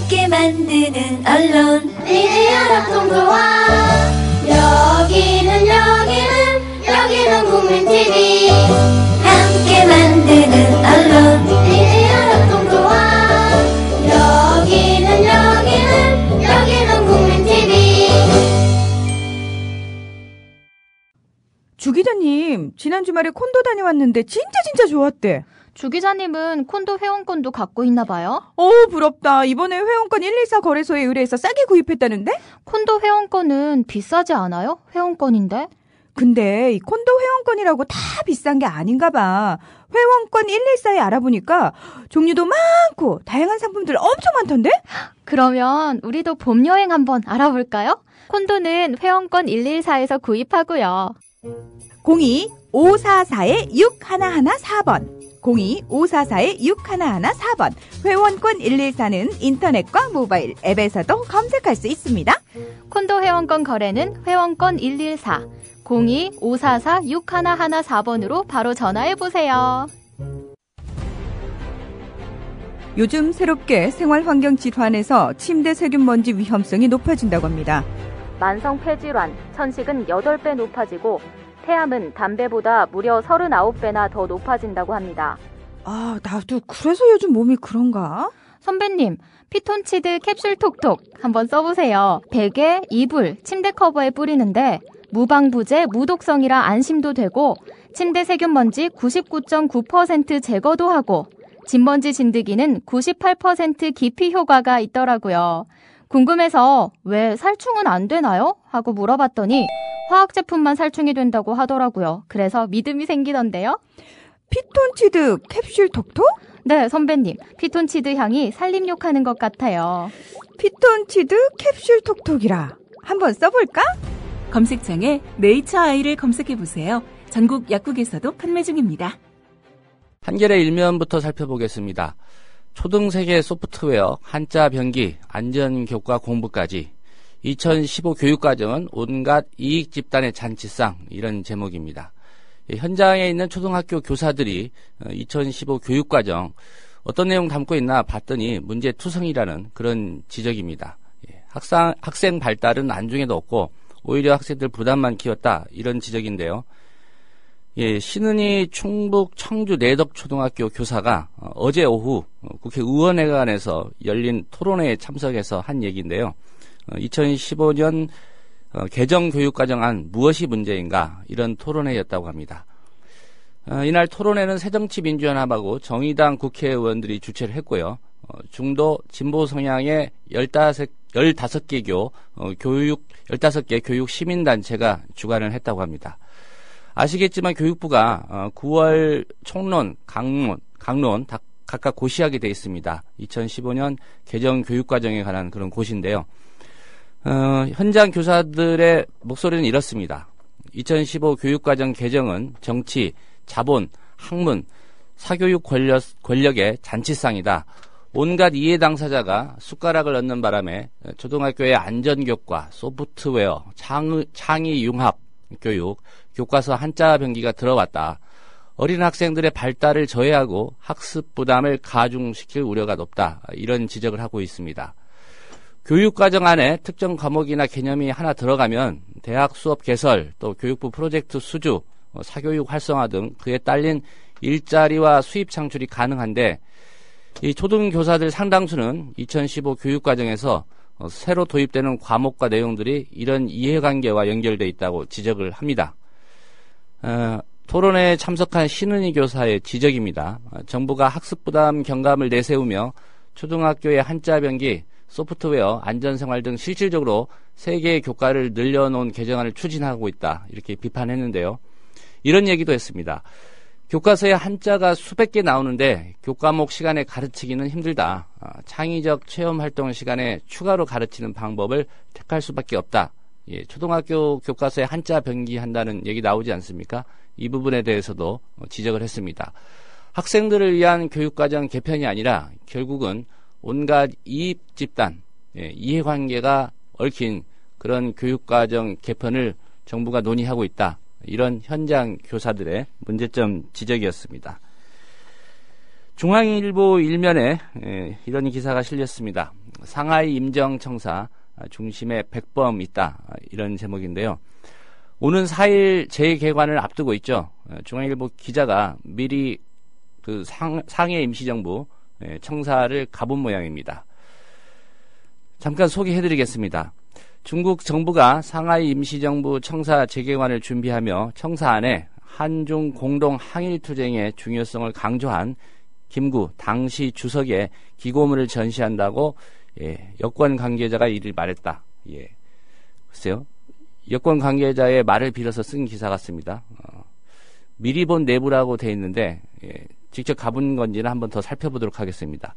함께 만드는 언론 니네 연합동조화 여기는 국민TV 함께 만드는 언론 니네 연합동조화 여기는 국민TV. 주 기자님, 지난 주말에 콘도 다녀왔는데 진짜 좋았대. 주 기자님은 콘도 회원권도 갖고 있나 봐요? 부럽다. 이번에 회원권 114 거래소에 의뢰해서 싸게 구입했다는데? 콘도 회원권은 비싸지 않아요? 회원권인데? 근데 이 콘도 회원권이라고 다 비싼 게 아닌가 봐. 회원권 114에 알아보니까 종류도 많고 다양한 상품들 엄청 많던데? 그러면 우리도 봄 여행 한번 알아볼까요? 콘도는 회원권 114에서 구입하고요. 02-544-6114번 02-544-6114번 회원권 114는 인터넷과 모바일 앱에서도 검색할 수 있습니다. 콘도 회원권 거래는 회원권 114 02-544-6114번으로 바로 전화해보세요. 요즘 새롭게 생활환경 질환에서 침대 세균 먼지 위험성이 높아진다고 합니다. 만성 폐질환, 천식은 8배 높아지고 폐암은 담배보다 무려 39배나 더 높아진다고 합니다. 나도 그래서 요즘 몸이 그런가? 선배님, 피톤치드 캡슐 톡톡 한번 써보세요. 베개, 이불, 침대 커버에 뿌리는데 무방부제, 무독성이라 안심도 되고 침대 세균먼지 99.9% 제거도 하고 진먼지 진드기는 98% 기피 효과가 있더라고요. 궁금해서 왜 살충은 안 되나요? 하고 물어봤더니 화학 제품만 살충이 된다고 하더라고요. 그래서 믿음이 생기던데요. 피톤치드 캡슐 톡톡? 네, 선배님. 피톤치드 향이 살림욕하는 것 같아요. 피톤치드 캡슐 톡톡이라. 한번 써볼까? 검색창에 네이처 아이를 검색해보세요. 전국 약국에서도 판매 중입니다. 한겨레 일면부터 살펴보겠습니다. 초등세계 소프트웨어, 한자 변기, 안전교과 공부까지 2015 교육과정은 온갖 이익 집단의 잔치상, 이런 제목입니다. 현장에 있는 초등학교 교사들이 2015 교육과정 어떤 내용 담고 있나 봤더니 문제투성이라는 그런 지적입니다. 학생 발달은 안중에도 없고 오히려 학생들 부담만 키웠다, 이런 지적인데요. 신은희 충북 청주 내덕초등학교 교사가 어제 오후 국회의원회관에서 열린 토론회에 참석해서 한 얘기인데요. 2015년 개정교육과정안 무엇이 문제인가, 이런 토론회였다고 합니다. 이날 토론회는 새정치민주연합하고 정의당 국회의원들이 주최를 했고요. 중도 진보 성향의 15개 교육 시민단체가 주관을 했다고 합니다. 아시겠지만 교육부가 9월 총론, 강론 각각 고시하게 돼 있습니다. 2015년 개정 교육과정에 관한 그런 고시인데요. 현장 교사들의 목소리는 이렇습니다. 2015 교육과정 개정은 정치, 자본, 학문, 사교육 권력의 잔치상이다. 온갖 이해 당사자가 숟가락을 얹는 바람에 초등학교의 안전교과, 소프트웨어, 창의 융합 교육, 교과서 한자 변기가 들어왔다. 어린 학생들의 발달을 저해하고 학습 부담을 가중시킬 우려가 높다. 이런 지적을 하고 있습니다. 교육과정 안에 특정 과목이나 개념이 하나 들어가면 대학 수업 개설, 또 교육부 프로젝트 수주, 사교육 활성화 등 그에 딸린 일자리와 수입 창출이 가능한데 이 초등교사들 상당수는 2015 교육과정에서 새로 도입되는 과목과 내용들이 이런 이해관계와 연결되어 있다고 지적을 합니다. 토론회에 참석한 신은희 교사의 지적입니다. 정부가 학습부담 경감을 내세우며 초등학교의 한자 변기, 소프트웨어, 안전생활 등 실질적으로 3개의 교과를 늘려놓은 개정안을 추진하고 있다, 이렇게 비판했는데요. 이런 얘기도 했습니다. 교과서에 한자가 수백 개 나오는데 교과목 시간에 가르치기는 힘들다. 창의적 체험활동 시간에 추가로 가르치는 방법을 택할 수밖에 없다. 초등학교 교과서에 한자 변기한다는 얘기 나오지 않습니까? 이 부분에 대해서도 지적을 했습니다. 학생들을 위한 교육과정 개편이 아니라 결국은 온갖 이익 집단, 이해관계가 얽힌 그런 교육과정 개편을 정부가 논의하고 있다. 이런 현장 교사들의 문제점 지적이었습니다. 중앙일보 일면에 이런 기사가 실렸습니다. 상하이 임정청사 중심에 백범 있다, 이런 제목인데요. 오는 4일 재개관을 앞두고 있죠. 중앙일보 기자가 미리 그 상해 임시정부 청사를 가본 모양입니다. 잠깐 소개해드리겠습니다. 중국 정부가 상하이 임시정부 청사 재개관을 준비하며 청사 안에 한중 공동 항일투쟁의 중요성을 강조한 김구 당시 주석의 기고문을 전시한다고 여권 관계자가 이를 말했다. 글쎄요. 여권 관계자의 말을 빌어서 쓴 기사 같습니다. 미리 본 내부라고 돼 있는데 직접 가본 건지는 한번 더 살펴보도록 하겠습니다.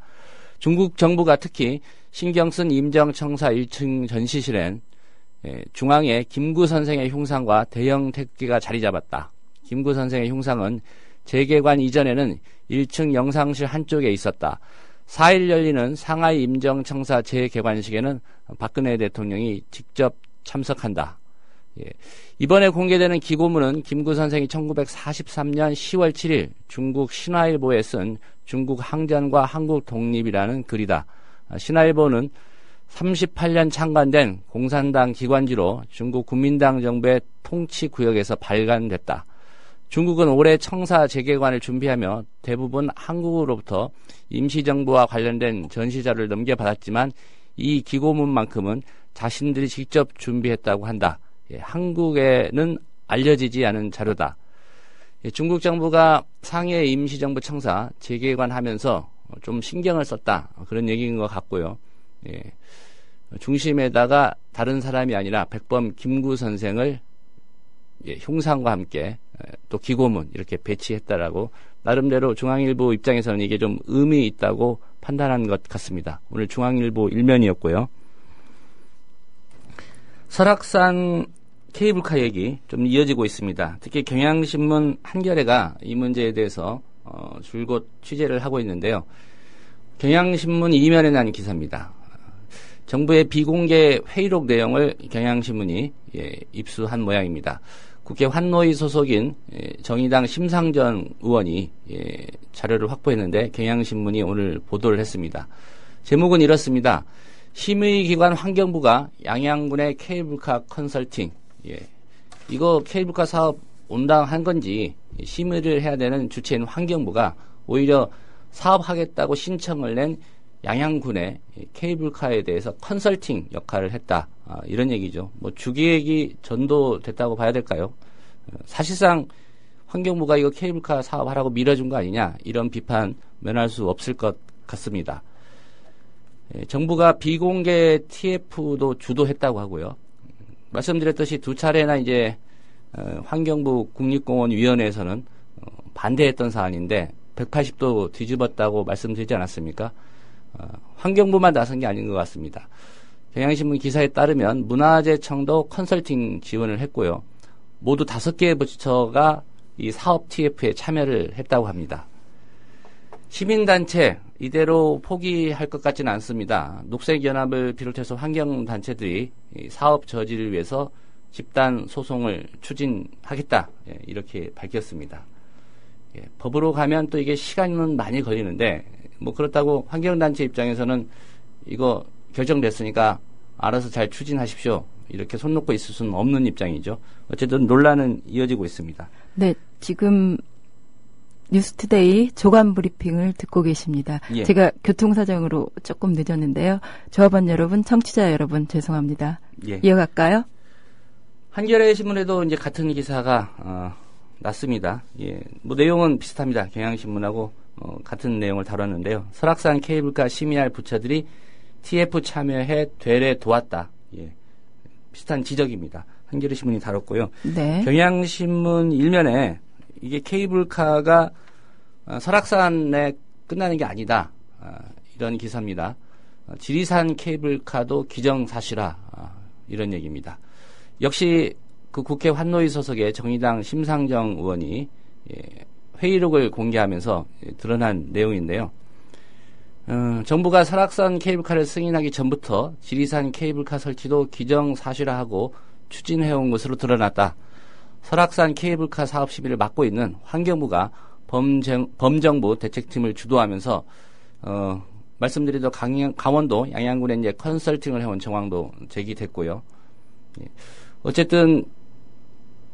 중국 정부가 특히 신경 쓴 임정청사 1층 전시실엔 중앙에 김구 선생의 흉상과 대형 택기가 자리 잡았다. 김구 선생의 흉상은 재개관 이전에는 1층 영상실 한쪽에 있었다. 4일 열리는 상하이 임정청사 재개관식에는 박근혜 대통령이 직접 참석한다. 이번에 공개되는 기고문은 김구 선생이 1943년 10월 7일 중국 신화일보에 쓴 중국 항전과 한국 독립이라는 글이다. 신화일보는 38년 창간된 공산당 기관지로 중국 국민당 정부의 통치 구역에서 발간됐다. 중국은 올해 청사 재개관을 준비하며 대부분 한국으로부터 임시정부와 관련된 전시자를 넘겨받았지만 이 기고문만큼은 자신들이 직접 준비했다고 한다. 한국에는 알려지지 않은 자료다. 중국 정부가 상해 임시정부 청사 재개관하면서 좀 신경을 썼다, 그런 얘기인 것 같고요. 중심에다가 다른 사람이 아니라 백범 김구 선생을 흉상과 함께 또 기고문 이렇게 배치했다라고 나름대로 중앙일보 입장에서는 이게 좀 의미 있다고 판단한 것 같습니다. 오늘 중앙일보 일면이었고요. 설악산 케이블카 얘기 좀 이어지고 있습니다. 특히 경향신문 한겨레가 이 문제에 대해서 줄곧 취재를 하고 있는데요. 경향신문 이면에 난 기사입니다. 정부의 비공개 회의록 내용을 경향신문이 입수한 모양입니다. 국회 환노위 소속인 정의당 심상정 의원이 자료를 확보했는데 경향신문이 오늘 보도를 했습니다. 제목은 이렇습니다. 심의기관 환경부가 양양군의 케이블카 컨설팅, 이거 케이블카 사업 온당한 건지 심의를 해야 되는 주체인 환경부가 오히려 사업하겠다고 신청을 낸 양양군의 케이블카에 대해서 컨설팅 역할을 했다, 이런 얘기죠. 뭐 주기획이 전도됐다고 봐야 될까요? 사실상 환경부가 이거 케이블카 사업하라고 밀어준 거 아니냐, 이런 비판 면할 수 없을 것 같습니다. 정부가 비공개 TF도 주도했다도 하고요. 말씀드렸듯이 두 차례나 이제 환경부 국립공원위원회에서는 반대했던 사안인데 180도 뒤집었다고 말씀드리지 않았습니까? 환경부만 나선 게 아닌 것 같습니다. 경향신문 기사에 따르면 문화재청도 컨설팅 지원을 했고요. 모두 5개의 부처가 이 사업 TF에 참여를 했다고 합니다. 시민단체 이대로 포기할 것 같지는 않습니다. 녹색연합을 비롯해서 환경단체들이 사업 저지를 위해서 집단 소송을 추진하겠다, 이렇게 밝혔습니다. 법으로 가면 또 이게 시간은 많이 걸리는데 뭐 그렇다고 환경단체 입장에서는 이거 결정됐으니까 알아서 잘 추진하십시오, 이렇게 손 놓고 있을 수는 없는 입장이죠. 어쨌든 논란은 이어지고 있습니다. 네, 지금 뉴스투데이 조간 브리핑을 듣고 계십니다. 제가 교통사정으로 조금 늦었는데요. 조합원 여러분, 청취자 여러분, 죄송합니다. 이어갈까요? 한겨레 신문에도 이제 같은 기사가 났습니다. 뭐 내용은 비슷합니다. 경향신문하고 같은 내용을 다뤘는데요. 설악산 케이블카 심의할 부처들이 TF 참여해 되레 도왔다. 비슷한 지적입니다. 한겨레 신문이 다뤘고요. 네. 경향신문 일면에 이게 케이블카가 설악산에 끝나는 게 아니다, 이런 기사입니다. 지리산 케이블카도 기정사실화, 이런 얘기입니다. 역시 그 국회 환노위 소속의 정의당 심상정 의원이 회의록을 공개하면서 드러난 내용인데요. 정부가 설악산 케이블카를 승인하기 전부터 지리산 케이블카 설치도 기정사실화하고 추진해온 것으로 드러났다. 설악산 케이블카 사업 시비를 맡고 있는 환경부가 범정부 대책팀을 주도하면서 말씀드리도 강원도 양양군에 이제 컨설팅을 해온 정황도 제기됐고요. 예. 어쨌든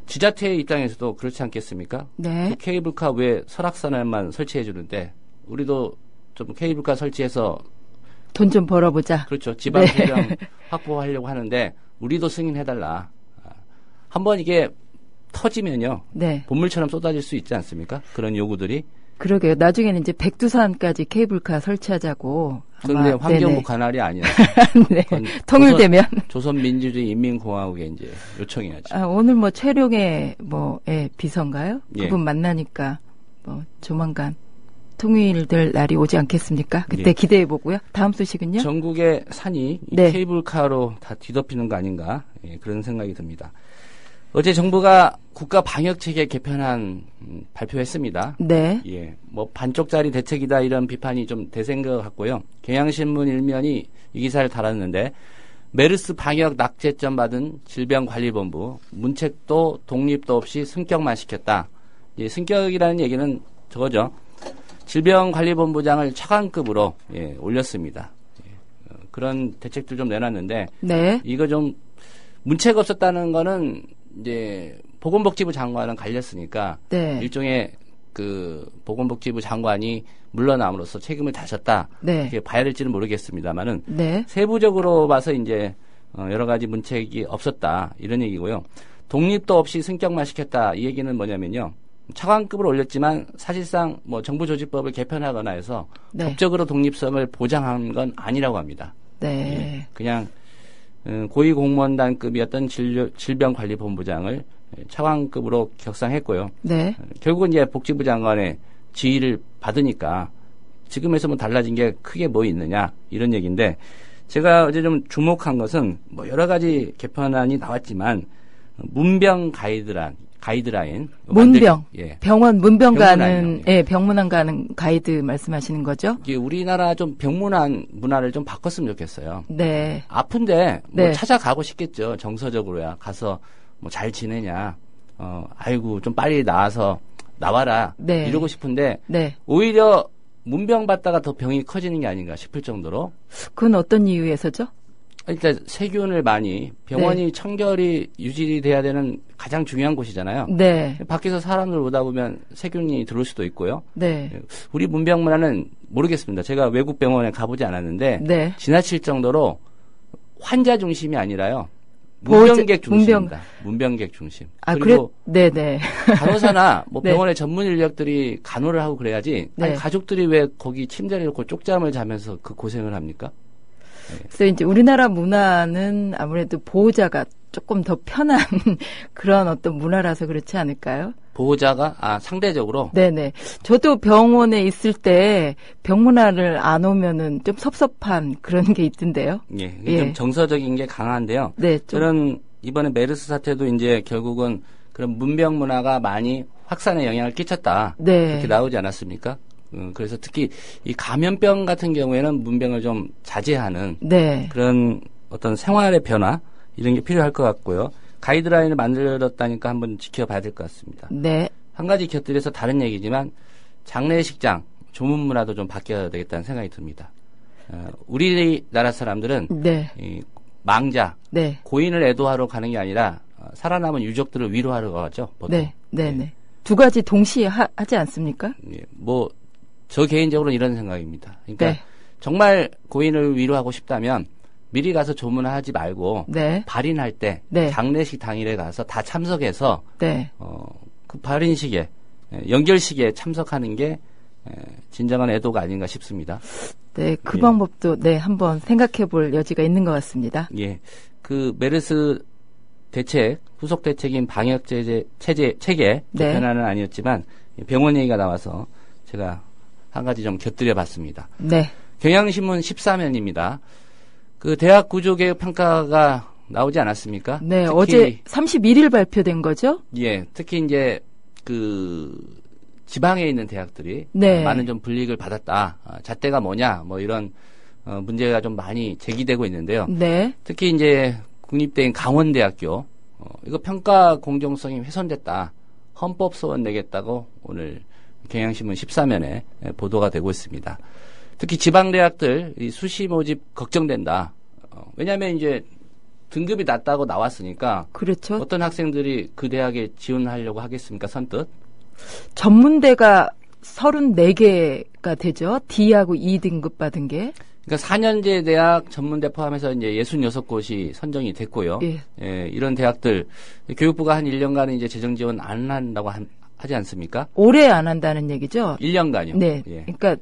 지자체의 입장에서도 그렇지 않겠습니까? 네. 그 케이블카 왜 설악산에만 설치해 주는데 우리도 좀 케이블카 설치해서 돈 좀 벌어보자. 그렇죠. 지방 재정 확보하려고 하는데 우리도 승인해달라. 한번 이게 터지면요. 네. 본물처럼 쏟아질 수 있지 않습니까? 그런 요구들이. 그러게요. 나중에는 이제 백두산까지 케이블카 설치하자고. 그런데 아마, 환경부 네네. 관할이 아니야. 네. 통일되면. 조선민주주의 인민공화국에 이제 요청해야지. 오늘 뭐 최룡의 비서인가요? 예. 그분 만나니까 뭐 조만간 통일될 날이 오지 않겠습니까? 그때 예. 기대해 보고요. 다음 소식은요? 전국의 산이 이 네. 케이블카로 다 뒤덮이는 거 아닌가 그런 생각이 듭니다. 어제 정부가 국가 방역 체계 개편안 발표했습니다. 네. 예, 뭐 반쪽짜리 대책이다 이런 비판이 좀 대세인 것 같고요. 경향신문 일면이 이 기사를 달았는데 메르스 방역 낙제점 받은 질병관리본부 문책도 독립도 없이 승격만 시켰다. 예, 승격이라는 얘기는 저거죠. 질병관리본부장을 차관급으로 올렸습니다. 그런 대책들 좀 내놨는데 네. 이거 좀 문체가 없었다는 거는 이제 보건복지부 장관은 갈렸으니까 네. 일종의 그 보건복지부 장관이 물러남으로써 책임을 다졌다. 네. 이렇게 봐야 될지는 모르겠습니다만은 네. 세부적으로 봐서 이제 여러 가지 문책이 없었다 이런 얘기고요. 독립도 없이 승격만 시켰다 이 얘기는 뭐냐면요. 차관급으로 올렸지만 사실상 뭐 정부조직법을 개편하거나 해서 네. 법적으로 독립성을 보장한 건 아니라고 합니다. 네. 그냥 고위공무원단급이었던 질병관리본부장을 차관급으로 격상했고요. 네. 결국은 이제 복지부 장관의 지휘를 받으니까 지금에서 뭐 달라진 게 크게 뭐 있느냐 이런 얘기인데 제가 어제 좀 주목한 것은 뭐 여러 가지 개편안이 나왔지만 문병 가이드라인 문병. 예. 병원 문병 가는 병문안이요. 병문안 가는 가이드 말씀하시는 거죠? 이게 우리나라 좀 병문안 문화를 좀 바꿨으면 좋겠어요. 네. 아픈데 뭐 네. 찾아가고 싶겠죠. 정서적으로야 가서 뭐 잘 지내냐. 아이고 좀 빨리 나와라. 네. 이러고 싶은데 네. 오히려 문병 받다가 더 병이 커지는 게 아닌가 싶을 정도로. 그건 어떤 이유에서죠? 일단 세균을 많이 병원이 청결이 유지돼야 되는 가장 중요한 곳이잖아요. 네. 밖에서 사람들 오다 보면 세균이 들어올 수도 있고요. 네. 우리 문병 문화는 모르겠습니다. 제가 외국 병원에 가보지 않았는데 네. 지나칠 정도로 환자 중심이 아니라요. 보호자- 문병객 중심입니다. 문병객 중심. 그리고 네네. 간호사나 뭐 네. 병원의 전문 인력들이 간호를 하고 그래야지. 네. 아니, 가족들이 왜 거기 침대를 놓고 쪽잠을 자면서 그 고생을 합니까? 그래서 이제 우리나라 문화는 아무래도 보호자가 조금 더 편한 그런 어떤 문화라서 그렇지 않을까요? 보호자가 상대적으로 네네. 저도 병원에 있을 때 병문안을 안 오면은 좀 섭섭한 그런 게 있던데요. 예, 예. 좀 정서적인 게 강한데요. 네, 좀 저는 이번에 메르스 사태도 이제 결국은 그런 문병 문화가 많이 확산에 영향을 끼쳤다. 네. 그렇게 나오지 않았습니까? 그래서 특히 이 감염병 같은 경우에는 문병을 좀 자제하는 네. 그런 어떤 생활의 변화 이런 게 필요할 것 같고요. 가이드라인을 만들었다니까 한번 지켜봐야 될 것 같습니다. 네. 한 가지 곁들여서 다른 얘기지만 장례식장 조문 문화도 좀 바뀌어야 되겠다는 생각이 듭니다. 우리나라 사람들은 네. 이 망자 네. 고인을 애도하러 가는 게 아니라 살아남은 유족들을 위로하러 가죠. 보통. 네. 네. 네. 두 가지 동시에 하지 않습니까? 예, 뭐 저 개인적으로는 이런 생각입니다. 그러니까 네. 정말 고인을 위로하고 싶다면 미리 가서 조문하지 말고 네. 발인할 때 네. 장례식 당일에 가서 다 참석해서 네. 그 발인식에 연결식에 참석하는 게 진정한 애도가 아닌가 싶습니다. 네. 그 예. 방법도 네, 한번 생각해 볼 여지가 있는 것 같습니다. 예, 그 메르스 대책 후속 대책인 방역 체계 네. 개편안은 아니었지만 병원 얘기가 나와서 제가 한 가지 좀 곁들여 봤습니다. 네. 경향신문 14면입니다. 그 대학 구조개혁 평가가 나오지 않았습니까? 네. 특히, 어제 31일 발표된 거죠? 예, 특히 이제 그 지방에 있는 대학들이 네. 많은 좀 불이익을 받았다. 잣대가 뭐냐, 뭐 이런 문제가 좀 많이 제기되고 있는데요. 네. 특히 이제 국립대인 강원대학교 이거 평가 공정성이 훼손됐다. 헌법 소원 내겠다고 오늘 경향신문 14면에 보도가 되고 있습니다. 특히 지방대학들 이 수시 모집 걱정된다. 왜냐하면 이제 등급이 낮다고 나왔으니까 그렇죠. 어떤 학생들이 그 대학에 지원하려고 하겠습니까? 선뜻? 전문대가 34개가 되죠. D하고 E 등급 받은 게. 그러니까 4년제 대학 전문대 포함해서 이제 66곳이 선정이 됐고요. 예. 예, 이런 대학들 교육부가 한 1년간은 이제 재정 지원 안 한다고 하지 않습니까? 올해 안 한다는 얘기죠. 1년간요. 네. 예. 그러니까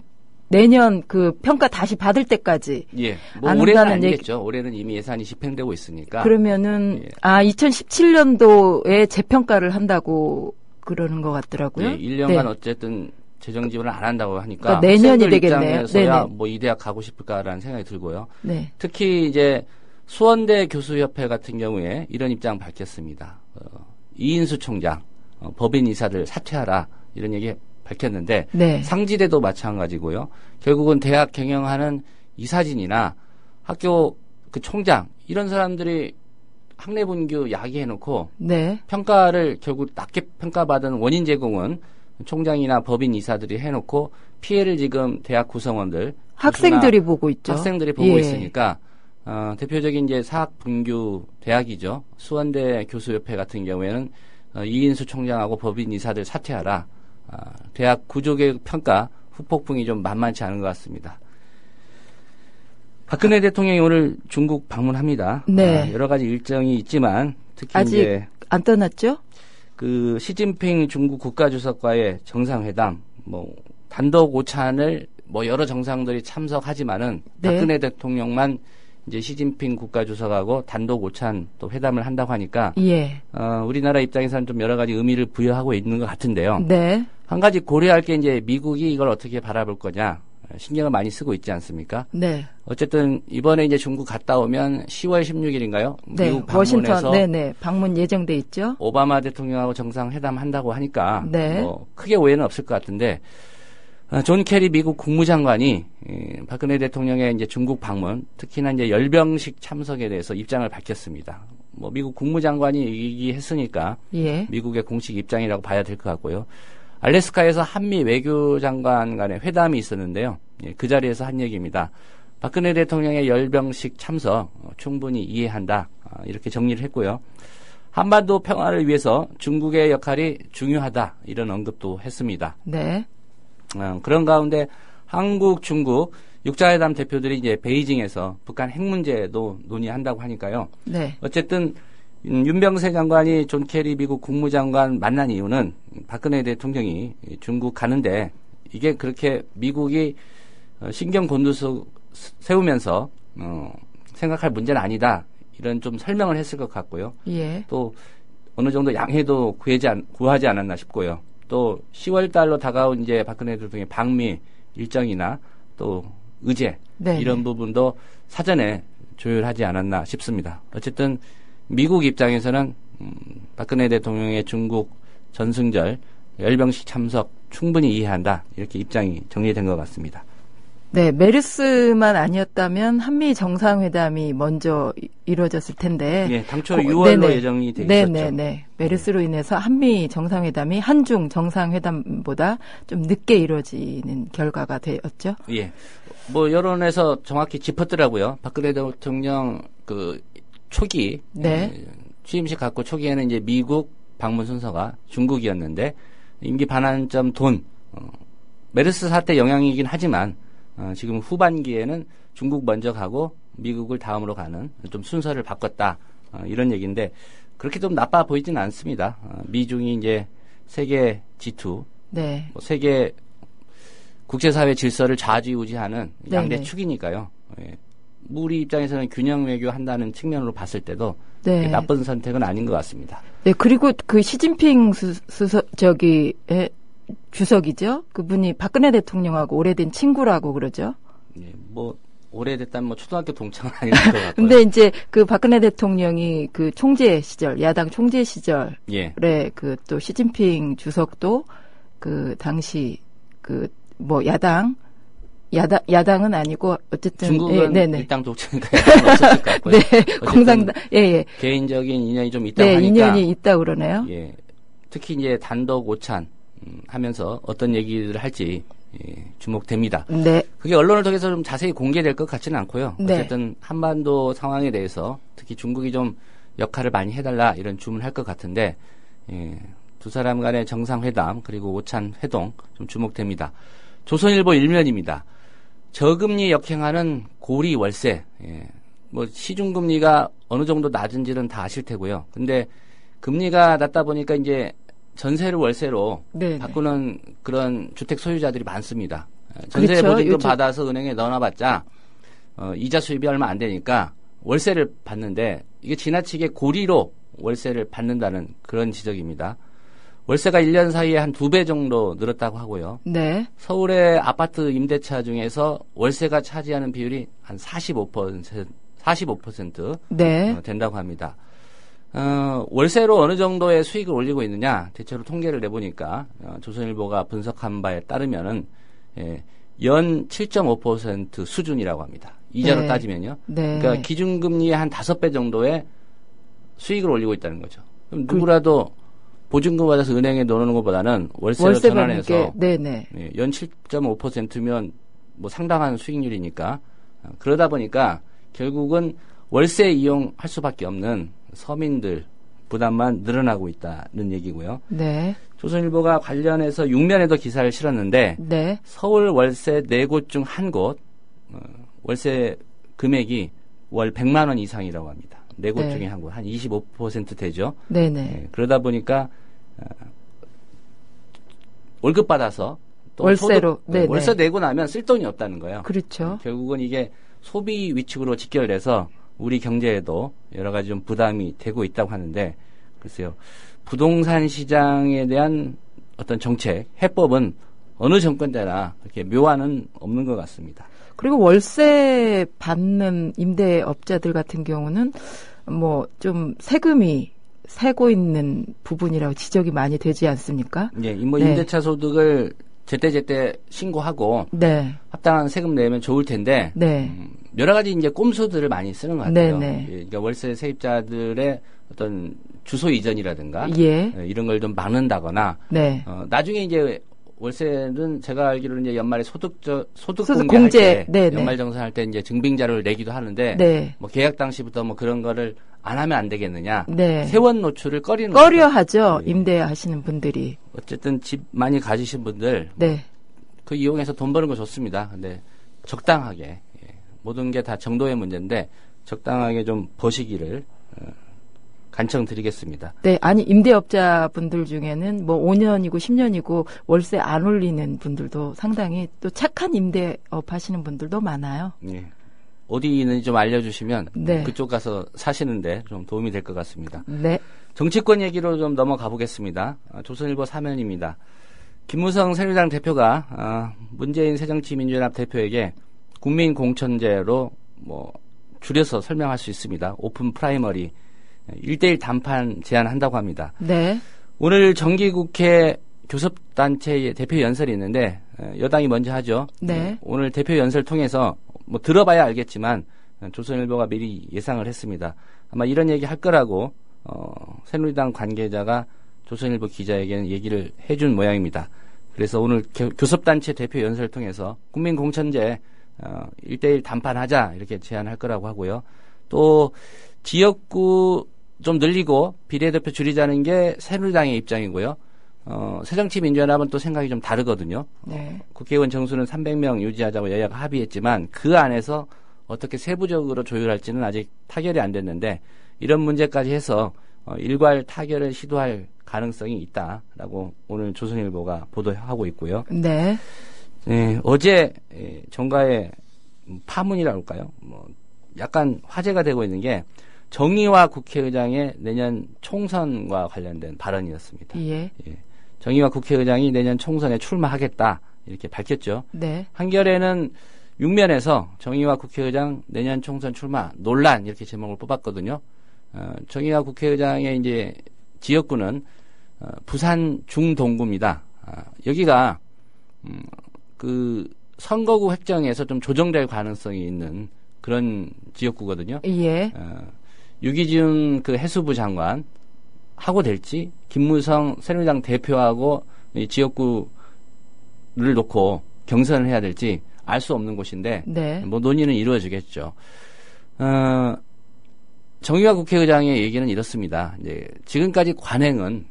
내년 그 평가 다시 받을 때까지. 예. 뭐 안 올해는 한다는 아니겠죠. 올해는 이미 예산이 집행되고 있으니까. 그러면은 예. 2017년도에 재평가를 한다고 그러는 것 같더라고요. 예, 1년간 네. 어쨌든 재정 지원을 안 한다고 하니까 그러니까 내년이 학생들 되겠네요. 입장에서야 네네. 뭐 이 대학 가고 싶을까라는 생각이 들고요. 네. 특히 이제 수원대 교수협회 같은 경우에 이런 입장 밝혔습니다. 이인수 총장 법인 이사를 사퇴하라 이런 얘기 밝혔는데 네. 상지대도 마찬가지고요. 결국은 대학 경영하는 이사진이나 학교 그 총장 이런 사람들이 학내 분규 야기해놓고 네. 평가를 결국 낮게 평가받은 원인 제공은 총장이나 법인 이사들이 해놓고 피해를 지금 대학 구성원들 학생들이 교수나 보고 있죠. 학생들이 보고 예. 있으니까 대표적인 이제 사학 분규 대학이죠. 수원대 교수협회 같은 경우에는 이인수 총장하고 법인 이사들 사퇴하라. 대학 구조개혁 평가 후폭풍이 좀 만만치 않은 것 같습니다. 박근혜 대통령이 오늘 중국 방문합니다. 네. 여러 가지 일정이 있지만 특히 아직 이제 안 떠났죠? 그 시진핑 중국 국가주석과의 정상회담, 뭐 단독 오찬을 뭐 여러 정상들이 참석하지만은 네. 박근혜 대통령만 이제 시진핑 국가주석하고 단독 오찬 또 회담을 한다고 하니까 예. 우리나라 입장에서는 좀 여러 가지 의미를 부여하고 있는 것 같은데요. 네. 한 가지 고려할 게 이제 미국이 이걸 어떻게 바라볼 거냐 신경을 많이 쓰고 있지 않습니까? 네. 어쨌든 이번에 이제 중국 갔다 오면 10월 16일인가요? 네. 미국 워싱턴 방문해서 네네. 방문 예정돼 있죠. 오바마 대통령하고 정상회담 한다고 하니까 네. 뭐 크게 오해는 없을 것 같은데 존 케리 미국 국무장관이 박근혜 대통령의 이제 중국 방문 특히나 이제 열병식 참석에 대해서 입장을 밝혔습니다. 뭐 미국 국무장관이 얘기했으니까 예. 미국의 공식 입장이라고 봐야 될 것 같고요. 알래스카에서 한미 외교장관 간의 회담이 있었는데요. 그 자리에서 한 얘기입니다. 박근혜 대통령의 열병식 참석 충분히 이해한다. 이렇게 정리를 했고요. 한반도 평화를 위해서 중국의 역할이 중요하다. 이런 언급도 했습니다. 네. 그런 가운데 한국, 중국 육자회담 대표들이 이제 베이징에서 북한 핵 문제도 논의한다고 하니까요. 네. 어쨌든 윤병세 장관이 존 케리 미국 국무장관 만난 이유는 박근혜 대통령이 중국 가는데 이게 그렇게 미국이 신경 곤두서 세우면서 생각할 문제는 아니다. 이런 좀 설명을 했을 것 같고요. 예. 또 어느 정도 양해도 구하지 않았나 싶고요. 또 10월 달로 다가온 이제 박근혜 대통령의 방미 일정이나 또 의제 네. 이런 부분도 사전에 조율하지 않았나 싶습니다. 어쨌든 미국 입장에서는 박근혜 대통령의 중국 전승절 열병식 참석 충분히 이해한다. 이렇게 입장이 정리된 것 같습니다. 네, 메르스만 아니었다면 한미 정상회담이 먼저 이루어졌을 텐데. 예, 당초 6월로 예정이 돼 있었죠. 네네네. 메르스로 인해서 한미 정상회담이 한중 정상회담보다 좀 늦게 이루어지는 결과가 되었죠. 예. 뭐 여론에서 정확히 짚었더라고요. 박근혜 대통령 그 초기 네. 취임식 갖고 초기에는 이제 미국 방문 순서가 중국이었는데 임기 반환점 메르스 사태 영향이긴 하지만 지금 후반기에는 중국 먼저 가고 미국을 다음으로 가는 좀 순서를 바꿨다. 이런 얘기인데 그렇게 좀 나빠 보이지는 않습니다. 미중이 이제 세계 G2, 네. 뭐 세계 국제사회 질서를 좌지우지하는 양대 네네. 축이니까요. 예. 우리 입장에서는 균형 외교한다는 측면으로 봤을 때도 네. 나쁜 선택은 아닌 것 같습니다. 네, 그리고 그 시진핑 주석이죠. 그분이 박근혜 대통령하고 오래된 친구라고 그러죠. 예, 뭐 오래됐다면 뭐 초등학교 동창은 아닐 것 같고요. 근데 이제 그 박근혜 대통령이 그 총재 시절, 야당 총재 시절에 예. 그 또 시진핑 주석도 그 당시 그 뭐 야당은 아니고 어쨌든 중국은 네네. 일당 독재니까 야당은 없었을 것 같고요. 네, 어쨌든 공산당 예. 개인적인 인연이 좀 있다고 네, 하니까 인연이 있다 그러네요. 예. 특히 이제 단독 오찬 하면서 어떤 얘기를 할지 주목됩니다. 네. 그게 언론을 통해서 좀 자세히 공개될 것 같지는 않고요. 네. 어쨌든 한반도 상황에 대해서 특히 중국이 좀 역할을 많이 해달라 이런 주문을 할 것 같은데 두 사람 간의 정상회담 그리고 오찬 회동 좀 주목됩니다. 조선일보 1면입니다. 저금리 역행하는 고리 월세. 뭐 시중금리가 어느 정도 낮은지는 다 아실 테고요. 근데 금리가 낮다 보니까 이제 전세를 월세로 네네. 바꾸는 그런 주택 소유자들이 많습니다. 전세 그렇죠. 보증금 요즘- 받아서 은행에 넣어놔봤자 이자 수입이 얼마 안 되니까 월세를 받는데 이게 지나치게 고리로 월세를 받는다는 그런 지적입니다. 월세가 1년 사이에 한 2배 정도 늘었다고 하고요. 네. 서울의 아파트 임대차 중에서 월세가 차지하는 비율이 한 45% 네. 된다고 합니다. 월세로 어느 정도의 수익을 올리고 있느냐 대체로 통계를 내보니까 조선일보가 분석한 바에 따르면은 연 7.5% 수준이라고 합니다. 이자로 네. 따지면요. 네. 그러니까 기준금리의 한 5배 정도의 수익을 올리고 있다는 거죠. 그럼 누구라도 보증금 받아서 은행에 넣어놓는 것보다는 월세로 월세 받는 전환해서 게 네네. 연 7.5%면 뭐 상당한 수익률이니까 그러다 보니까 결국은 월세 이용할 수밖에 없는 서민들 부담만 늘어나고 있다는 얘기고요. 네. 조선일보가 관련해서 6면에도 기사를 실었는데 네. 서울 월세 4곳 중 한 곳 월세 금액이 월 100만 원 이상이라고 합니다. 4곳 네. 중에 한 곳, 한 25% 되죠. 네네. 그러다 보니까 월급 받아서 또 월세로, 네네. 월세 내고 나면 쓸 돈이 없다는 거예요. 그렇죠. 결국은 이게 소비 위축으로 직결돼서 우리 경제에도 여러 가지 좀 부담이 되고 있다고 하는데 글쎄요. 부동산 시장에 대한 어떤 정책, 해법은 어느 정권 때나 그렇게 묘안은 없는 것 같습니다. 그리고 월세 받는 임대업자들 같은 경우는 뭐 좀 세금이 새고 있는 부분이라고 지적이 많이 되지 않습니까? 예, 뭐 네. 임대차 소득을 제때제때 신고하고 네. 합당한 세금 내면 좋을 텐데 네. 여러 가지 이제 꼼수들을 많이 쓰는 것 같아요. 네네. 예, 그러니까 월세 세입자들의 어떤 주소 이전이라든가 예. 이런 걸 좀 막는다거나 네. 나중에 이제 월세는 제가 알기로는 이제 연말에 소득 소득 공개할 공제, 때 네네. 연말 정산할 때 이제 증빙 자료를 내기도 하는데 네. 뭐 계약 당시부터 뭐 그런 거를 안 하면 안 되겠느냐. 네. 세원 노출을 꺼리는 꺼려 거죠. 하죠. 예. 임대하시는 분들이. 어쨌든 집 많이 가지신 분들 네. 그 이용해서 돈 버는 거 좋습니다. 근데 적당하게 모든 게 다 정도의 문제인데 적당하게 좀 버시기를 간청드리겠습니다. 네, 아니 임대업자분들 중에는 뭐 5년이고 10년이고 월세 안 올리는 분들도 상당히 또 착한 임대업 하시는 분들도 많아요. 예. 어디 있는지 좀 알려주시면 네. 그쪽 가서 사시는데 좀 도움이 될 것 같습니다. 네. 정치권 얘기로 좀 넘어가 보겠습니다. 조선일보 사면입니다. 김무성 새누리당 대표가 문재인 새정치민주연합 대표에게 국민공천제로 뭐 줄여서 설명할 수 있습니다. 오픈 프라이머리 1대1 단판 제안한다고 합니다. 네. 오늘 정기국회 교섭단체 대표 연설이 있는데 여당이 먼저 하죠. 네. 오늘 대표 연설 통해서 뭐 들어봐야 알겠지만 조선일보가 미리 예상을 했습니다. 아마 이런 얘기 할 거라고 새누리당 관계자가 조선일보 기자에게는 얘기를 해준 모양입니다. 그래서 오늘 교섭단체 대표 연설을 통해서 국민공천제 1대1 단판하자 이렇게 제안할 거라고 하고요. 또 지역구 좀 늘리고 비례대표 줄이자는 게 새누리당의 입장이고요. 새정치민주연합은 또 생각이 좀 다르거든요. 네. 국회의원 정수는 300명 유지하자고 여야가 합의했지만 그 안에서 어떻게 세부적으로 조율할지는 아직 타결이 안 됐는데 이런 문제까지 해서 일괄 타결을 시도할 가능성이 있다라고 오늘 조선일보가 보도하고 있고요. 네. 어제 정가의 파문이라고 할까요? 뭐 약간 화제가 되고 있는 게 정의화 국회의장의 내년 총선과 관련된 발언이었습니다. 예. 정의화 국회의장이 내년 총선에 출마하겠다 이렇게 밝혔죠. 네. 한겨레는 6면에서 정의화 국회의장 내년 총선 출마 논란 이렇게 제목을 뽑았거든요. 정의화 국회의장의 이제 지역구는 부산 중동구입니다. 여기가 그 선거구 획정에서 좀 조정될 가능성이 있는 그런 지역구거든요. 예. 유기준 그 해수부 장관 하고 될지 김무성 새누리당 대표하고 이 지역구를 놓고 경선을 해야 될지 알 수 없는 곳인데 네. 뭐 논의는 이루어지겠죠. 정의화 국회의장의 얘기는 이렇습니다. 이제 지금까지 관례는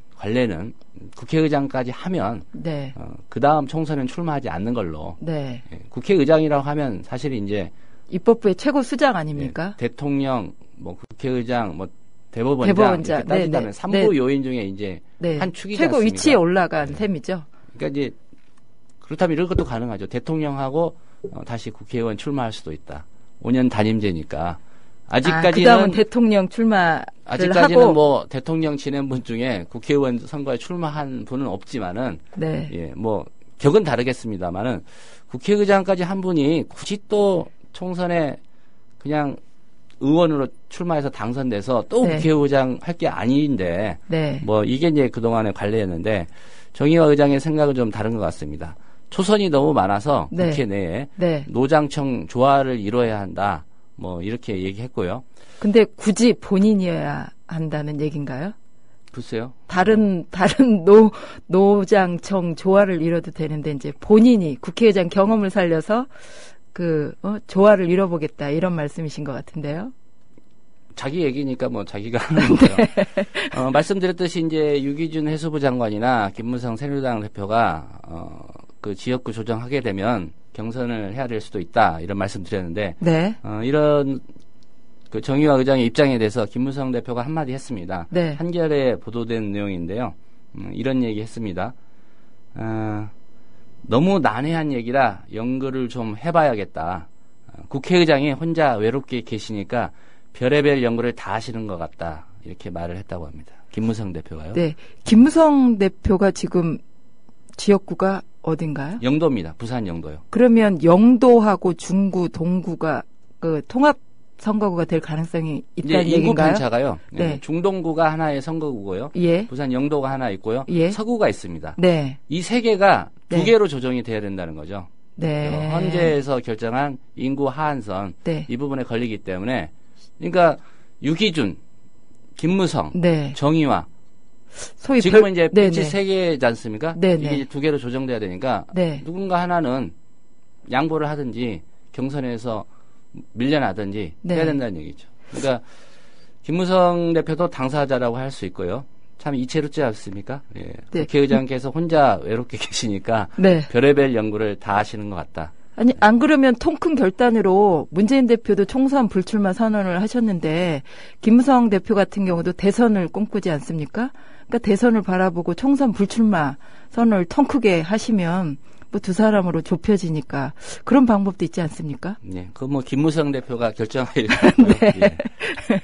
국회의장까지 하면 네. 그 다음 총선은 출마하지 않는 걸로. 네. 예, 국회의장이라고 하면 사실 이제 입법부의 최고 수장 아닙니까? 예, 대통령, 뭐 국회의장, 뭐 대법원장, 대법원장. 이렇게 따지자면 네네. 삼부 네. 요인 중에 이제 네. 한 축이지 최고 않습니까? 위치에 올라간 셈이죠. 그러니까 이제 그렇다면 이런 것도 가능하죠. 대통령하고 다시 국회의원 출마할 수도 있다. 5년 단임제니까. 아직까지는 그다음은 대통령 출마를 아직까지는 하고 뭐 대통령 지낸 분 중에 국회의원 선거에 출마한 분은 없지만은 네. 예, 뭐 격은 다르겠습니다만은 국회의장까지 한 분이 굳이 또 총선에 그냥 의원으로 출마해서 당선돼서 또 네. 국회의장 할 게 아닌데 네. 뭐 이게 이제 그동안의 관례였는데 정의화 의장의 생각은 좀 다른 것 같습니다. 초선이 너무 많아서 네. 국회 내에 네. 노장청 조화를 이뤄야 한다. 뭐 이렇게 얘기했고요. 근데 굳이 본인이어야 한다는 얘기인가요? 글쎄요. 다른 노장청 조화를 이뤄도 되는데 이제 본인이 국회의장 경험을 살려서 조화를 이뤄보겠다 이런 말씀이신 것 같은데요. 자기 얘기니까 뭐 자기가 하는 거고요. 말씀드렸듯이 이제 유기준 해수부 장관이나 김무성 새누리당 대표가 그 지역구 조정하게 되면 경선을 해야 될 수도 있다 이런 말씀드렸는데 네. 이런 그 정의화 의장의 입장에 대해서 김무성 대표가 한마디 했습니다. 네. 한겨레에 보도된 내용인데요. 이런 얘기 했습니다. 너무 난해한 얘기라 연구를 좀 해봐야겠다. 국회의장이 혼자 외롭게 계시니까 별의별 연구를 다 하시는 것 같다. 이렇게 말을 했다고 합니다. 김무성 대표가요. 네. 김무성 대표가 지금 지역구가 어딘가요? 영도입니다. 부산 영도요. 그러면 영도하고 중구, 동구가 그 통합 선거구가 될 가능성이 이제 있다는 인구 얘기인가요? 편차가요. 네. 중동구가 하나의 선거구고요. 예. 부산 영도가 하나 있고요. 예. 서구가 있습니다. 네. 이 세 개가 두 네. 개로 조정이 돼야 된다는 거죠. 네. 헌재에서 결정한 인구 하한선 네. 이 부분에 걸리기 때문에 그러니까 유기준, 김무성, 네. 정의화 소위 지금은 이제 네네. 빛이 세 개지 않습니까? 네네. 이게 이제 두 개로 조정돼야 되니까 네. 누군가 하나는 양보를 하든지 경선에서 밀려나든지 네. 해야 된다는 얘기죠. 그러니까 김무성 대표도 당사자라고 할 수 있고요. 참 이채롭지 않습니까? 예. 네. 국회의장께서 혼자 외롭게 계시니까 네. 별의별 연구를 다 하시는 것 같다. 아니, 안 그러면 통 큰 결단으로 문재인 대표도 총선 불출마 선언을 하셨는데, 김무성 대표 같은 경우도 대선을 꿈꾸지 않습니까? 그러니까 대선을 바라보고 총선 불출마 선언을 통 크게 하시면, 뭐 두 사람으로 좁혀지니까, 그런 방법도 있지 않습니까? 예. 그 뭐 김무성 대표가 결정할 일이고요. 네. 예.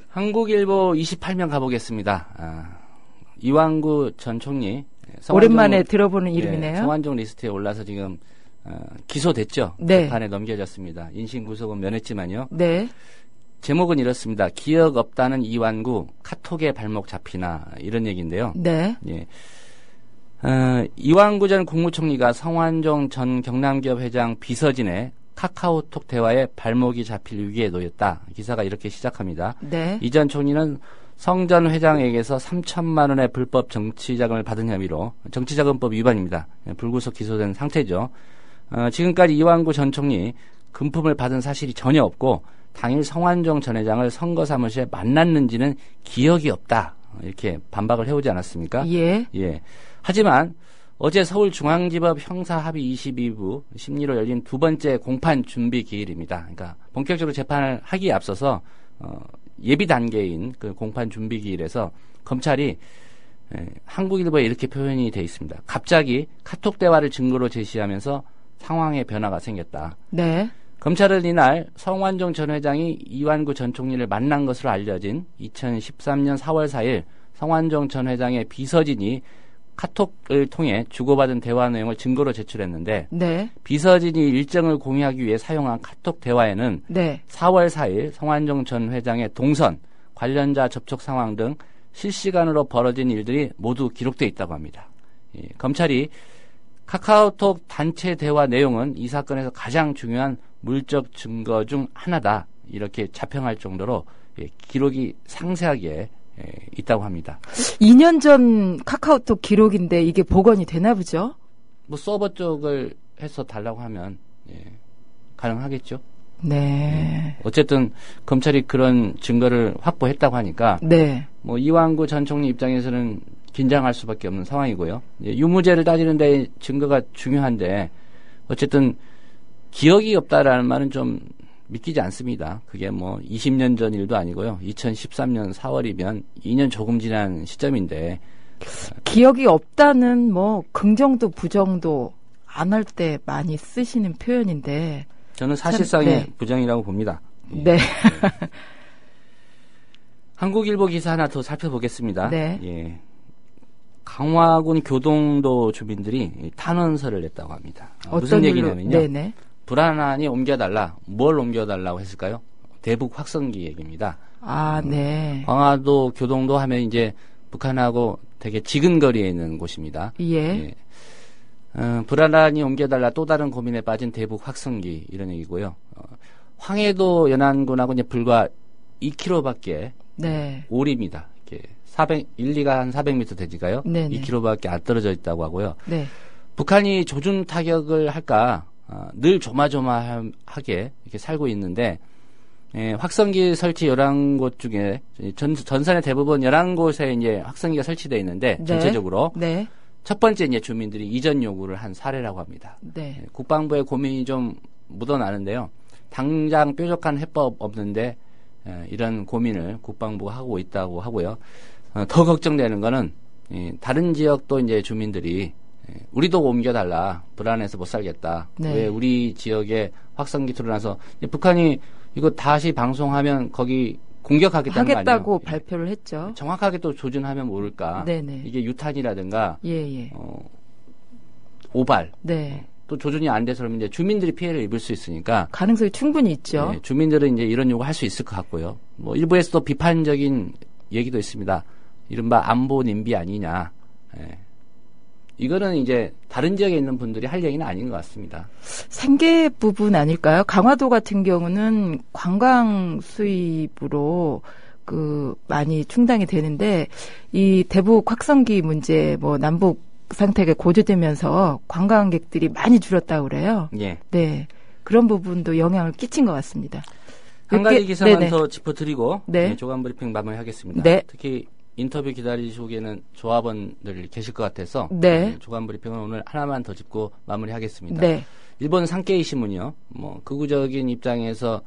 한국일보 28면 가보겠습니다. 이완구 전 총리. 오랜만에 들어보는 이름이네요. 성완종 리스트에 올라서 지금 기소됐죠. 네. 재판에 넘겨졌습니다. 인신 구속은 면했지만요. 네. 제목은 이렇습니다. 기억 없다는 이완구 카톡에 발목 잡히나 이런 얘기인데요. 네. 예. 이완구 전 국무총리가 성완종 전 경남기업 회장 비서진의 카카오톡 대화에 발목이 잡힐 위기에 놓였다. 기사가 이렇게 시작합니다. 네. 이 전 총리는 성 전 회장에게서 3천만 원의 불법 정치자금을 받은 혐의로 정치자금법 위반입니다. 불구속 기소된 상태죠. 지금까지 이완구 전 총리 금품을 받은 사실이 전혀 없고 당일 성완종 전 회장을 선거사무실에 만났는지는 기억이 없다. 이렇게 반박을 해오지 않았습니까? 예. 예. 하지만 어제 서울중앙지법 형사합의 22부 심리로 열린 두 번째 공판 준비 기일입니다. 그러니까 본격적으로 재판을 하기에 앞서서 예비 단계인 그 공판 준비 기일에서 검찰이 한국일보에 이렇게 표현이 돼 있습니다. 갑자기 카톡 대화를 증거로 제시하면서 상황의 변화가 생겼다. 네. 검찰은 이날 성완종 전 회장이 이완구 전 총리를 만난 것으로 알려진 2013년 4월 4일 성완종 전 회장의 비서진이 카톡을 통해 주고받은 대화 내용을 증거로 제출했는데 네. 비서진이 일정을 공유하기 위해 사용한 카톡 대화에는 네. 4월 4일 성완종 전 회장의 동선, 관련자 접촉 상황 등 실시간으로 벌어진 일들이 모두 기록되어 있다고 합니다. 예, 검찰이 카카오톡 단체 대화 내용은 이 사건에서 가장 중요한 물적 증거 중 하나다. 이렇게 자평할 정도로 기록이 상세하게 있다고 합니다. 2년 전 카카오톡 기록인데 이게 복원이 되나 보죠? 뭐 서버 쪽을 해서 달라고 하면 가능하겠죠. 네. 어쨌든 검찰이 그런 증거를 확보했다고 하니까 네. 뭐 이완구 전 총리 입장에서는 긴장할 수밖에 없는 상황이고요. 유무죄를 따지는데 증거가 중요한데 어쨌든 기억이 없다라는 말은 좀 믿기지 않습니다. 그게 뭐 20년 전 일도 아니고요. 2013년 4월이면 2년 조금 지난 시점인데 기억이 없다는 뭐 긍정도 부정도 안 할 때 많이 쓰시는 표현인데 저는 사실상의 네. 부정이라고 봅니다. 네. 한국일보 기사 하나 더 살펴보겠습니다. 네. 예. 강화군 교동도 주민들이 탄원서를 냈다고 합니다. 무슨 얘기냐면요. 네네. 불안하니 옮겨달라. 뭘 옮겨달라고 했을까요? 대북 확성기 얘기입니다. 아, 네. 강화도 교동도 하면 이제 북한하고 되게 지근거리에 있는 곳입니다. 예. 불안하니 옮겨달라 또 다른 고민에 빠진 대북 확성기 이런 얘기고요. 황해도 연안군하고 이제 불과 2km밖에 네. 오리입니다. 이렇게 1리가 한 400m 되지가요. 네네. 2km밖에 안 떨어져 있다고 하고요. 네. 북한이 조준 타격을 할까 늘 조마조마하게 이렇게 살고 있는데 확성기 설치 11곳 중에 전선의 대부분 11곳에 이제 확성기가 설치되어 있는데 네. 전체적으로 네. 첫 번째 이제 주민들이 이전 요구를 한 사례라고 합니다. 네. 국방부의 고민이 좀 묻어나는데요. 당장 뾰족한 해법 없는데 이런 고민을 국방부가 하고 있다고 하고요. 더 걱정되는 거는 다른 지역도 이제 주민들이 우리도 옮겨달라. 불안해서 못 살겠다. 네. 왜 우리 지역에 확성기 드러나서 북한이 이거 다시 방송하면 거기 공격하겠다는 거 아니에요? 하겠다고 발표를 했죠. 정확하게 또 조준하면 모를까. 네네. 이게 유탄이라든가 예. 오발. 네. 또 조준이 안 돼서 그러면 이제 주민들이 피해를 입을 수 있으니까 가능성이 충분히 있죠. 주민들은 이제 이런 요구 할 수 있을 것 같고요. 뭐 일부에서도 비판적인 얘기도 있습니다. 이른바 안보 님비 아니냐. 이거는 이제 다른 지역에 있는 분들이 할 얘기는 아닌 것 같습니다. 생계 부분 아닐까요? 강화도 같은 경우는 관광 수입으로 많이 충당이 되는데 이 대북 확성기 문제 뭐 남북 상태가 고조되면서 관광객들이 많이 줄었다고 그래요. 예. 네. 그런 부분도 영향을 끼친 것 같습니다. 한 가지 기사만 네네. 더 짚어드리고 네. 조간 브리핑 마무리하겠습니다. 네. 특히 인터뷰 기다리시고 계는 조합원들 계실 것 같아서 네. 조간 브리핑은 오늘 하나만 더 짚고 마무리하겠습니다. 네. 일본 산케이 신문이요. 뭐 극우적인 입장에서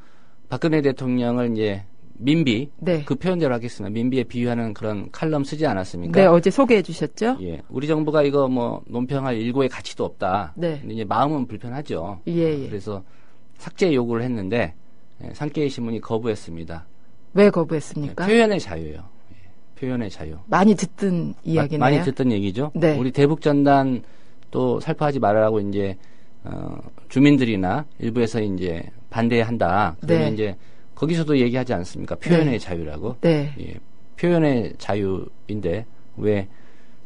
박근혜 대통령을 이제 민비 네. 그 표현대로 하겠습니다. 민비에 비유하는 그런 칼럼 쓰지 않았습니까? 네, 어제 소개해 주셨죠? 예, 우리 정부가 이거 뭐 논평할 일고의 가치도 없다. 네. 근데 이제 마음은 불편하죠. 예. 그래서 삭제 요구를 했는데 산케이 신문이 거부했습니다. 왜 거부했습니까? 표현의 자유예요. 표현의 자유. 많이 듣던 이야기네요. 많이 듣던 얘기죠. 네. 우리 대북 전단 또 살포하지 말아라고 이제 주민들이나 일부에서 이제 반대한다. 그러면 네. 이제 거기서도 얘기하지 않습니까? 표현의 네. 자유라고. 네. 예, 표현의 자유인데 왜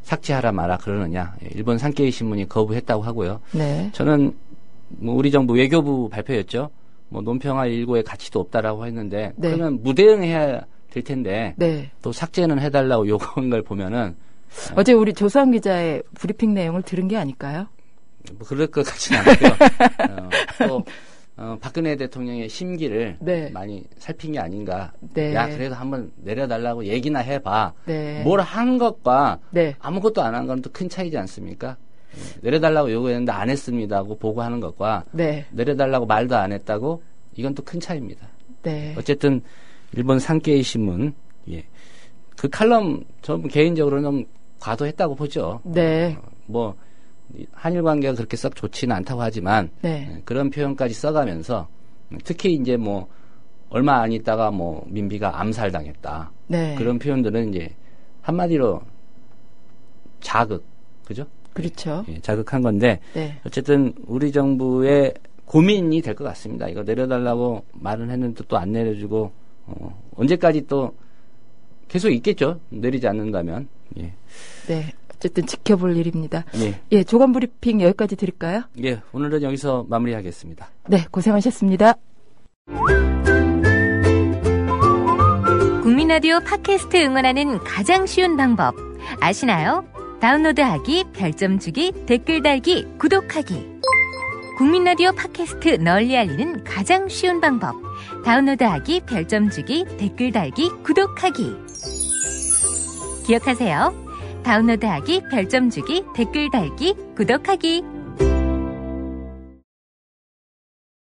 삭제하라 마라 그러느냐. 예, 일본 산케이 신문이 거부했다고 하고요. 네. 저는 뭐 우리 정부 외교부 발표였죠. 뭐 논평할 일고의 가치도 없다라고 했는데 네. 그러면 무대응해야 될 텐데 네. 또 삭제는 해달라고 요구한 걸 보면은 어제 우리 조수환 기자의 브리핑 내용을 들은 게 아닐까요? 뭐 그럴 것 같지는 않고요. 또 박근혜 대통령의 심기를 네. 많이 살핀 게 아닌가. 네. 야 그래도 한번 내려달라고 얘기나 해봐. 네. 뭘 한 것과 네. 아무것도 안 한 건 또 큰 차이지 않습니까? 내려달라고 요구했는데 안 했습니다 하고 보고하는 것과 네. 내려달라고 말도 안 했다고 이건 또 큰 차이입니다. 네. 어쨌든 일본 산케이 신문 그 칼럼 저 개인적으로는 좀 과도했다고 보죠. 네. 뭐 한일 관계가 그렇게 썩 좋지는 않다고 하지만 네. 그런 표현까지 써가면서 특히 이제 뭐 얼마 안 있다가 뭐 민비가 암살당했다. 네. 그런 표현들은 이제 한마디로 자극, 그죠? 그렇죠. 예, 자극한 건데 네. 어쨌든 우리 정부의 고민이 될 것 같습니다. 이거 내려달라고 말은 했는데 또 안 내려주고 언제까지 또 계속 있겠죠. 내리지 않는다면. 예. 네. 어쨌든 지켜볼 일입니다. 예. 예, 조간 브리핑 여기까지 드릴까요? 예, 오늘은 여기서 마무리하겠습니다. 네, 고생하셨습니다. 국민의 국민라디오 팟캐스트 응원하는 가장 쉬운 방법 아시나요? 다운로드하기, 별점 주기, 댓글 달기, 구독하기. 국민라디오 팟캐스트 널리 알리는 가장 쉬운 방법. 다운로드하기, 별점 주기, 댓글 달기, 구독하기. 기억하세요. 다운로드하기, 별점 주기, 댓글 달기, 구독하기.